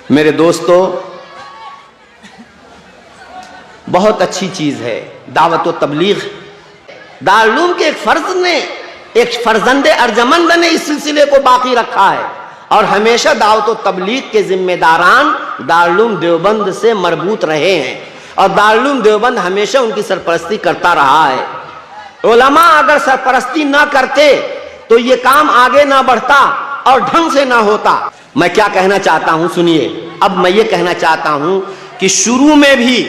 میرے دوستو، بہت اچھی چیز ہے دعوت و تبلیغ۔ دارالعلوم کے ایک فرد نے، ایک فرزند ارجمند نے اس سلسلے کو باقی رکھا ہے، اور ہمیشہ دعوت و تبلیغ کے ذمہ داران دارالعلوم دیوبند سے مربوط رہے ہیں، اور دارالعلوم دیوبند ہمیشہ ان کی سرپرستی کرتا رہا ہے۔ علماء اگر سرپرستی نہ کرتے تو یہ کام آگے نہ بڑھتا اور ڈھنگ سے نہ ہوتا۔ میں کیا کہنا چاہتا ہوں سنیے، اب میں یہ کہنا چاہتا ہوں کہ شروع میں بھی،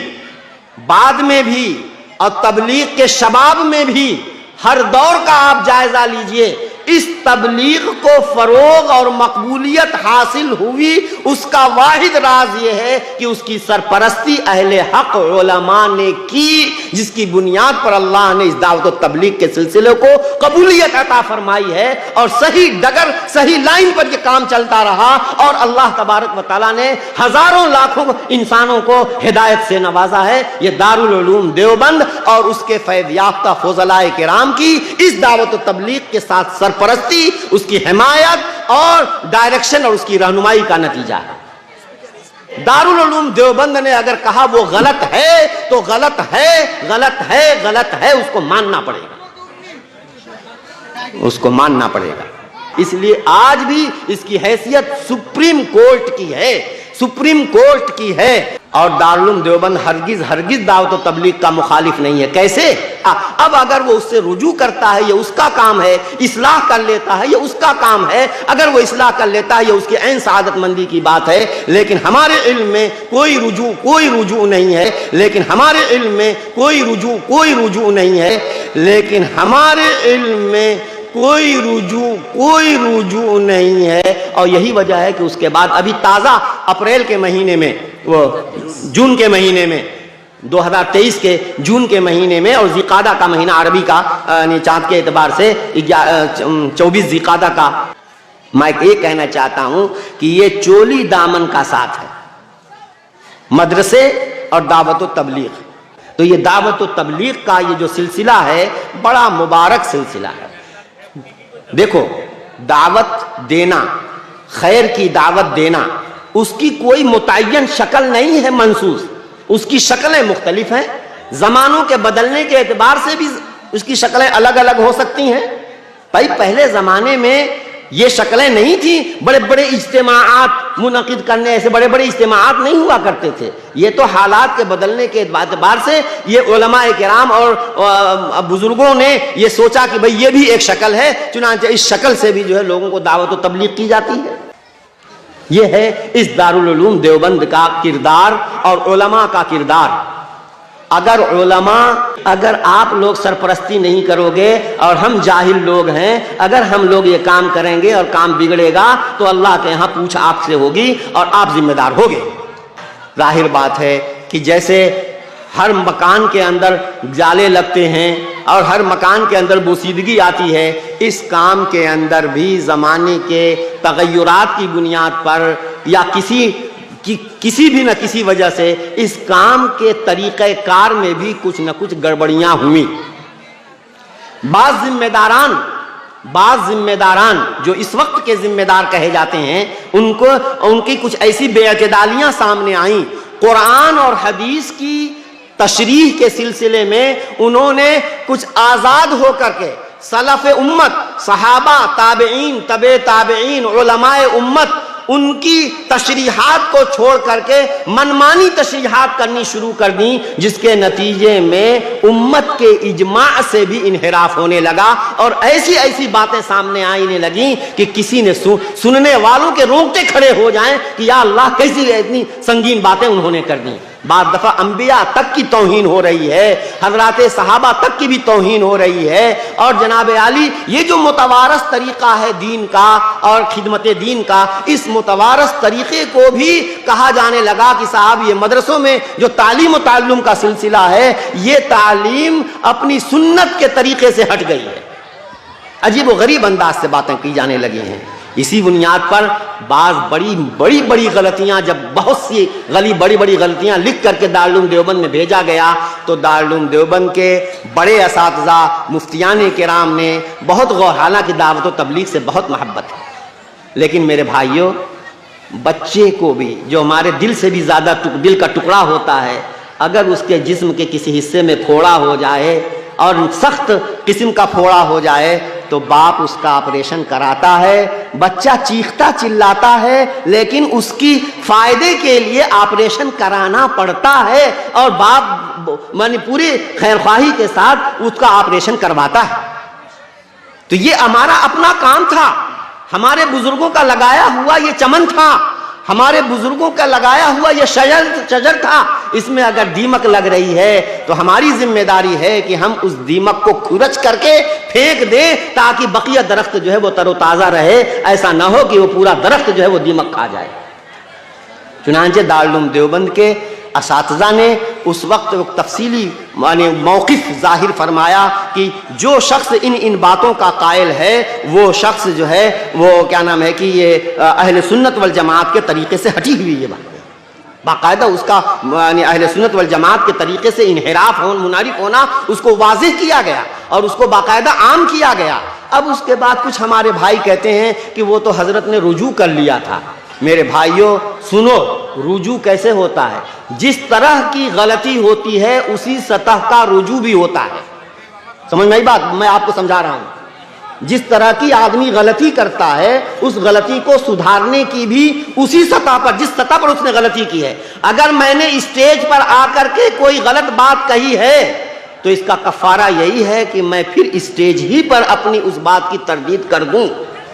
بعد میں بھی، اور تبلیغ کے شباب میں بھی ہر دور کا آپ جائزہ لیجئے، اس تبلیغ کو فروغ اور مقبولیت حاصل ہوئی، اس کا واحد راز یہ ہے کہ اس کی سرپرستی اہل حق علماء نے کی، جس کی بنیاد پر اللہ نے اس دعوت و تبلیغ کے سلسلے کو قبولیت عطا فرمائی ہے، اور صحیح ڈگر، صحیح لائن پر یہ کام چلتا رہا، اور اللہ تبارک و تعالیٰ نے ہزاروں لاکھوں انسانوں کو ہدایت سے نوازا ہے۔ یہ دارالعلوم دیوبند اور اس کے فیض یافتہ فضلاء کرام کی اس دعوت و تبلیغ کے ساتھ سرپرستی، اس کی حمایت اور ڈائریکشن اور اس کی رہنمائی کا نتیجہ ہے۔ دارالعلوم دیوبند نے اگر کہا وہ غلط ہے تو غلط ہے، غلط ہے، غلط ہے، اس کو ماننا پڑے گا، اس کو ماننا پڑے گا۔ اس لیے آج بھی اس کی حیثیت سپریم کورٹ کی ہے، سپریم کورٹ کی ہے، اور دارالعلوم دیوبند ہرگز ہرگز دعوت و تبلیغ کا مخالف نہیں ہے۔ کیسے؟ اب اگر وہ اس سے رجوع کرتا ہے یہ اس کا کام ہے، اصلاح کر لیتا ہے یہ اس کا کام ہے، اگر وہ اصلاح کر لیتا ہے یہ اس کی عین سعادت مندی کی بات ہے، لیکن ہمارے علم میں کوئی رجوع نہیں ہے، لیکن ہمارے علم میں کوئی رجوع نہیں ہے، لیکن ہمارے علم میں کوئی رجوع نہیں ہے، اور یہی وجہ ہے کہ اس کے بعد ابھی تازہ اپریل کے مہینے میں، وہ جون کے مہینے میں، 2023 کے جون کے مہینے میں، اور ذیقعدہ کا مہینہ عربی کا چاند کے اعتبار سے 24 ذیقعدہ کا، میں یہ کہنا چاہتا ہوں کہ یہ چولی دامن کا ساتھ ہے، مدرسے اور دعوت و تبلیغ۔ تو یہ دعوت و تبلیغ کا یہ جو سلسلہ ہے بڑا مبارک سلسلہ ہے۔ دیکھو، دعوت دینا، خیر کی دعوت دینا، اس کی کوئی متعین شکل نہیں ہے منسوس، اس کی شکلیں مختلف ہیں، زمانوں کے بدلنے کے اعتبار سے بھی اس کی شکلیں الگ الگ ہو سکتی ہیں۔ بھائی پہلے زمانے میں یہ شکلیں نہیں تھیں، بڑے بڑے اجتماعات منعقد کرنے، ایسے بڑے بڑے اجتماعات نہیں ہوا کرتے تھے۔ یہ تو حالات کے بدلنے کے اعتبار سے یہ علماء کرام اور بزرگوں نے یہ سوچا کہ بھئی یہ بھی ایک شکل ہے، چنانچہ اس شکل سے بھی جو ہے لوگوں کو دعوت و تبلیغ کی جاتی ہے۔ یہ ہے اس دارالعلوم دیوبند کا کردار اور علماء کا کردار۔ اگر آپ لوگ سرپرستی نہیں کرو گے اور ہم جاہل لوگ ہیں، اگر ہم لوگ یہ کام کریں گے اور کام بگڑے گا تو اللہ کے ہاں پوچھ آپ سے ہوگی اور آپ ذمہ دار ہوگے۔ ظاہر بات ہے کہ جیسے ہر مکان کے اندر جالے لگتے ہیں اور ہر مکان کے اندر بوسیدگی آتی ہے، اس کام کے اندر بھی زمانے کے تغیرات کی بنیاد پر یا کسی بھی نہ کسی وجہ سے اس کام کے طریقہ کار میں بھی کچھ نہ کچھ گڑبڑیاں ہوئیں۔ بعض ذمہ داران جو اس وقت کے ذمہ دار کہے جاتے ہیں، ان کی کچھ ایسی بے اعتدالیاں سامنے آئیں۔ قرآن اور حدیث کی تشریح کے سلسلے میں انہوں نے کچھ آزاد ہو کر کے سلف امت، صحابہ، تابعین، تبع تابعین، علماء امت، ان کی تشریحات کو چھوڑ کر کے منمانی تشریحات کرنی شروع کر دیں، جس کے نتیجے میں امت کے اجماع سے بھی انحراف ہونے لگا، اور ایسی باتیں سامنے آنے لگیں کہ کسی نے سننے والوں کے رونگٹے کھڑے ہو جائیں کہ یا اللہ کیسی اتنی سنگین باتیں انہوں نے کر دیں۔ بعض دفعہ انبیاء تک کی توہین ہو رہی ہے، حضرات صحابہ تک کی بھی توہین ہو رہی ہے، اور جناب عالی یہ جو متوارث طریقہ ہے دین کا اور خدمت دین کا، اس متوارث طریقے کو بھی کہا جانے لگا کہ صاحب یہ مدرسوں میں جو تعلیم و تعلم کا سلسلہ ہے، یہ تعلیم اپنی سنت کے طریقے سے ہٹ گئی ہے۔ عجیب و غریب انداز سے باتیں کی جانے لگی ہیں۔ اسی بنیاد پر بعض بڑی غلطیاں، جب بہت سی بڑی غلطیاں لکھ کر کے دارالعلوم دیوبند میں بھیجا گیا تو دارالعلوم دیوبند کے بڑے اساتذہ مفتیان کرام نے بہت غور، حالانکہ دعوت و تبلیغ سے بہت محبت ہے، لیکن میرے بھائیوں بچے کو بھی جو ہمارے دل سے بھی زیادہ دل کا ٹکڑا ہوتا ہے، اگر اس کے جسم کے کسی حصے میں پھوڑا ہو جائے اور سخت قسم کا پھوڑا ہو جائے تو باپ اس کا آپریشن کراتا ہے، بچہ چیختا چلاتا ہے، لیکن اس کی فائدے کے لیے آپریشن کرانا پڑتا ہے، اور باپ پوری خیرخواہی کے ساتھ اس کا آپریشن کرواتا ہے۔ تو یہ ہمارا اپنا کام تھا، ہمارے بزرگوں کا لگایا ہوا یہ چمن تھا، ہمارے بزرگوں کا لگایا ہوا یہ شجر تھا، اس میں اگر دیمک لگ رہی ہے تو ہماری ذمہ داری ہے کہ ہم اس دیمک کو کھرچ کر کے پھینک دیں تاکہ بقیہ درخت جو ہے وہ تر و تازہ رہے، ایسا نہ ہو کہ وہ پورا درخت جو ہے وہ دیمک کھا جائے۔ چنانچہ دارالعلوم دیوبند کے اساتذہ نے اس وقت تفصیلی موقف ظاہر فرمایا کہ جو شخص ان باتوں کا قائل ہے وہ شخص جو ہے وہ کیا نام ہے کہ یہ اہل سنت والجماعت کے طریقے سے ہٹی ہوئی یہ بات ہے، باقاعدہ اس کا اہل سنت والجماعت کے طریقے سے انحراف منحرف ہونا اس کو واضح کیا گیا اور اس کو باقاعدہ عام کیا گیا۔ اب اس کے بعد کچھ ہمارے بھائی کہتے ہیں کہ وہ تو حضرت نے رجوع کر لیا تھا۔ میرے بھائیوں سنو، رجوع کیسے ہوتا ہے؟ جس طرح کی غلطی ہوتی ہے اسی سطح کا رجوع بھی ہوتا ہے۔ سمجھ میں آئی بات؟ میں آپ کو سمجھا رہا ہوں، جس طرح کی آدمی غلطی کرتا ہے اس غلطی کو سدھارنے کی بھی اسی سطح پر، جس سطح پر اس نے غلطی کی ہے۔ اگر میں نے اسٹیج پر آ کر کے کوئی غلط بات کہی ہے تو اس کا کفارہ یہی ہے کہ میں پھر اسٹیج ہی پر اپنی اس بات کی تردید کر دوں۔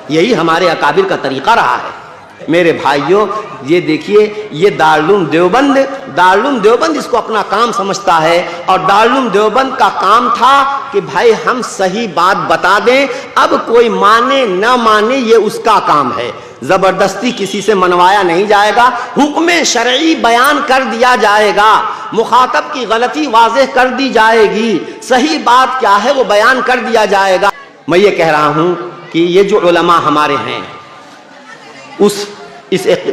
یہی ہمارے اکابر کا طریقہ رہا ہے۔ میرے بھائیوں یہ دیکھیے، یہ دارالعلوم دیوبند اس کو اپنا کام سمجھتا ہے، اور دارالعلوم دیوبند کا کام تھا کہ بھائی ہم صحیح بات بتا دیں، اب کوئی مانے نہ مانے یہ اس کا کام ہے، زبردستی کسی سے منوایا نہیں جائے گا، حکم شرعی بیان کر دیا جائے گا، مخاطب کی غلطی واضح کر دی جائے گی، صحیح بات کیا ہے وہ بیان کر دیا جائے گا۔ میں یہ کہہ رہا ہوں کہ یہ جو علماء ہمارے ہیں اس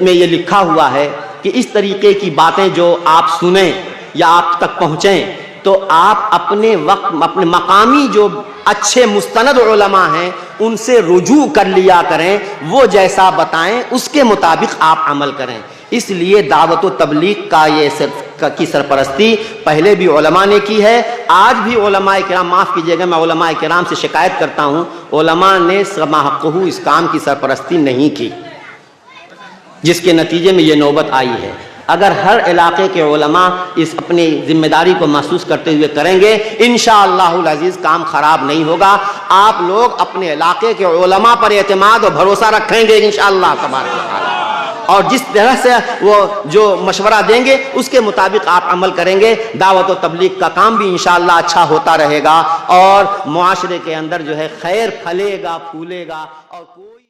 میں یہ لکھا ہوا ہے کہ اس طریقے کی باتیں جو آپ سنیں یا آپ تک پہنچیں تو آپ اپنے وقت اپنے مقامی جو اچھے مستند علماء ہیں ان سے رجوع کر لیا کریں، وہ جیسا بتائیں اس کے مطابق آپ عمل کریں۔ اس لیے دعوت و تبلیغ کا یہ کی سرپرستی پہلے بھی علماء نے کی ہے، آج بھی علماء کرام، معاف کیجیے گا میں علماء کرام سے شکایت کرتا ہوں، علماء نے سما حقہ اس کام کی سرپرستی نہیں کی، جس کے نتیجے میں یہ نوبت آئی ہے۔ اگر ہر علاقے کے علماء اس اپنی ذمہ داری کو محسوس کرتے ہوئے کریں گے انشاءاللہ العزیز کام خراب نہیں ہوگا۔ آپ لوگ اپنے علاقے کے علماء پر اعتماد اور بھروسہ رکھیں گے انشاءاللہ تبارک و تعالی، اور جس طرح سے وہ جو مشورہ دیں گے اس کے مطابق آپ عمل کریں گے، دعوت و تبلیغ کا کام بھی انشاءاللہ اچھا ہوتا رہے گا اور معاشرے کے اندر جو ہے خیر پھلے گا، پھولے گا، اور کوئی